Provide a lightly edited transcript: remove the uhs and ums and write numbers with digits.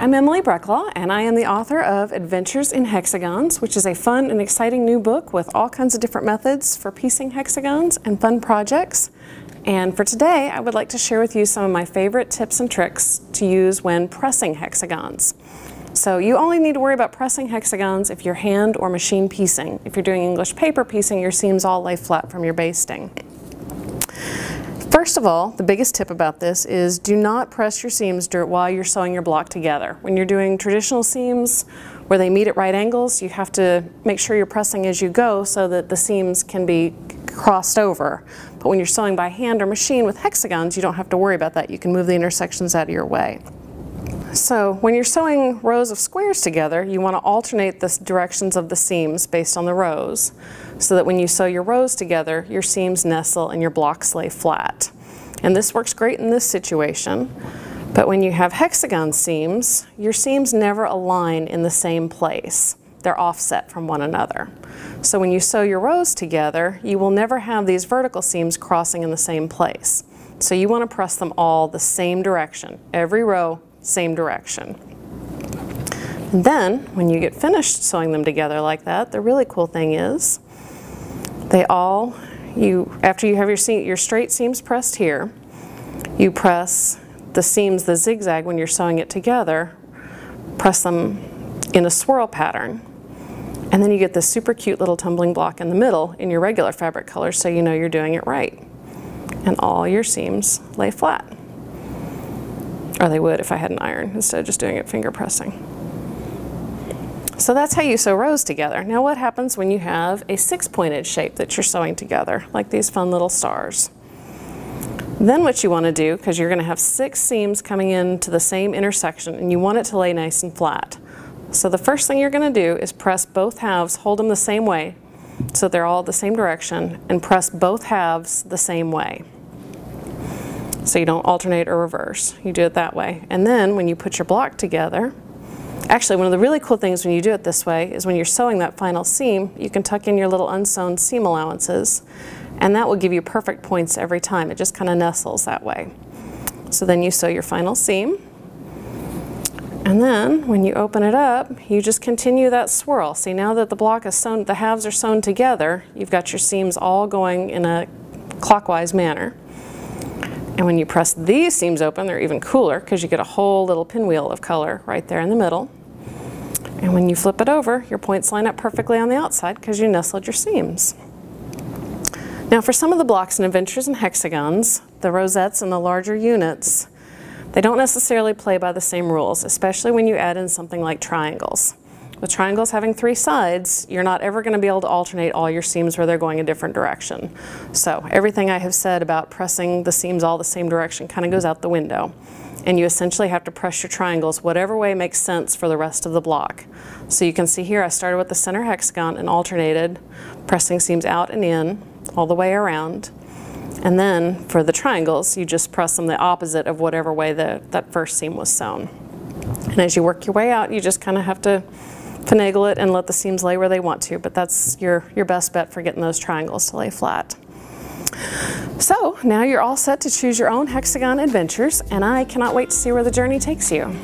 I'm Emily Breclaw, and I am the author of Adventures in Hexagons, which is a fun and exciting new book with all kinds of different methods for piecing hexagons and fun projects. And for today, I would like to share with you some of my favorite tips and tricks to use when pressing hexagons. So you only need to worry about pressing hexagons if you're hand or machine piecing. If you're doing English paper piecing, your seams all lay flat from your basting. First of all, the biggest tip about this is do not press your seams while you're sewing your block together. When you're doing traditional seams where they meet at right angles, you have to make sure you're pressing as you go so that the seams can be crossed over. But when you're sewing by hand or machine with hexagons, you don't have to worry about that. You can move the intersections out of your way. So when you're sewing rows of squares together, you want to alternate the directions of the seams based on the rows, so that when you sew your rows together, your seams nestle and your blocks lay flat. And this works great in this situation, but when you have hexagon seams, your seams never align in the same place. They're offset from one another. So when you sew your rows together, you will never have these vertical seams crossing in the same place. So you want to press them all the same direction, every row, same direction. And then, when you get finished sewing them together like that, the really cool thing is, after you have your straight seams pressed here, you press the seams, the zigzag, when you're sewing it together, press them in a swirl pattern, and then you get this super cute little tumbling block in the middle in your regular fabric color, so you know you're doing it right. And all your seams lay flat. Or they would if I had an iron, instead of just doing it finger pressing. So that's how you sew rows together. Now what happens when you have a six-pointed shape that you're sewing together, like these fun little stars? Then what you want to do, because you're going to have 6 seams coming into the same intersection, and you want it to lay nice and flat. So the first thing you're going to do is press both halves, hold them the same way, so they're all the same direction, and press both halves the same way. So you don't alternate or reverse. You do it that way. And then when you put your block together, actually one of the really cool things when you do it this way is when you're sewing that final seam, you can tuck in your little unsewn seam allowances, and that will give you perfect points every time. It just kind of nestles that way. So then you sew your final seam, and then when you open it up, you just continue that swirl. See, now that the block is sewn, the halves are sewn together, you've got your seams all going in a clockwise manner. And when you press these seams open, they're even cooler because you get a whole little pinwheel of color right there in the middle. And when you flip it over, your points line up perfectly on the outside because you nestled your seams. Now for some of the blocks in Adventures in Hexagons, the rosettes and the larger units, they don't necessarily play by the same rules, especially when you add in something like triangles. With triangles having 3 sides, you're not ever going to be able to alternate all your seams where they're going a different direction. So everything I have said about pressing the seams all the same direction kind of goes out the window. And you essentially have to press your triangles whatever way makes sense for the rest of the block. So you can see here I started with the center hexagon and alternated, pressing seams out and in all the way around. And then for the triangles, you just press them the opposite of whatever way that first seam was sewn. And as you work your way out, you just kind of have to finagle it and let the seams lay where they want to, but that's your best bet for getting those triangles to lay flat. So now you're all set to choose your own hexagon adventures, and I cannot wait to see where the journey takes you.